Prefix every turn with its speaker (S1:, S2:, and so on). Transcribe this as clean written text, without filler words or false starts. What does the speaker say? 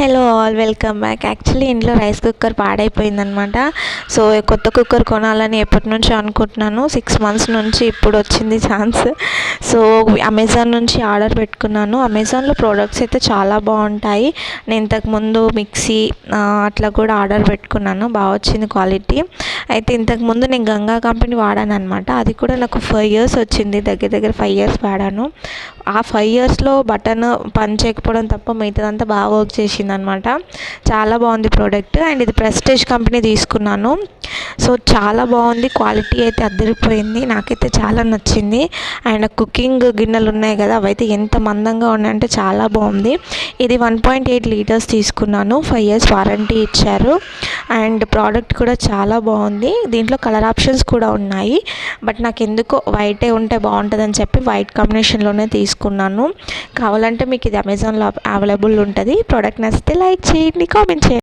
S1: Hello all, welcome back. Actually ఇంట్లో rice cooker పాడైపోయిందనమాట. So కొత్త cooker కొనాలని ఎప్పటి నుంచో అనుకుంటున్నాను. 6 months నుంచి ఇప్పుడు వచ్చింది ఛాన్స్. సో అమెజాన్ నుంచి ఆర్డర్ పెట్టుకున్నాను. అమెజాన్లో ప్రోడక్ట్స్ అయితే చాలా బాగుంటాయి. నేను ఇంతకుముందు మిక్సీ అట్లా కూడా ఆర్డర్ పెట్టుకున్నాను, బాగా వచ్చింది క్వాలిటీ. అయితే ఇంతకుముందు నేను గంగా కంపెనీ వాడాను అనమాట. అది కూడా నాకు 5 years వచ్చింది, దగ్గర దగ్గర 5 years వాడాను. ఆ 5 yearsలో బటన్ పని చేయకపోవడం తప్ప మిగతాదంతా బాగా వర్క్ చేసింది అనమాట. చాలా బాగుంది ప్రోడక్ట్. అండ్ ఇది ప్రెస్టేజ్ కంపెనీ తీసుకున్నాను. సో చాలా బాగుంది, క్వాలిటీ అయితే అదిరిపోయింది, నాకైతే చాలా నచ్చింది. అండ్ కుకింగ్ గిన్నెలు ఉన్నాయి కదా, అవైతే ఎంత మందంగా ఉన్నాయంటే చాలా బాగుంది. ఇది 1.8 liters తీసుకున్నాను. 5 years వారంటీ ఇచ్చారు. అండ్ ప్రోడక్ట్ కూడా చాలా బాగుంది. దీంట్లో కలర్ ఆప్షన్స్ కూడా ఉన్నాయి, బట్ నాకు ఎందుకో వైటే ఉంటే బాగుంటుందని చెప్పి వైట్ కాంబినేషన్లోనే తీసుకున్నాను. కావాలంటే మీకు ఇది అమెజాన్లో అవైలబుల్ ఉంటుంది. ప్రోడక్ట్ నచ్చితే లైక్ చేయండి, కామెంట్ చేయండి.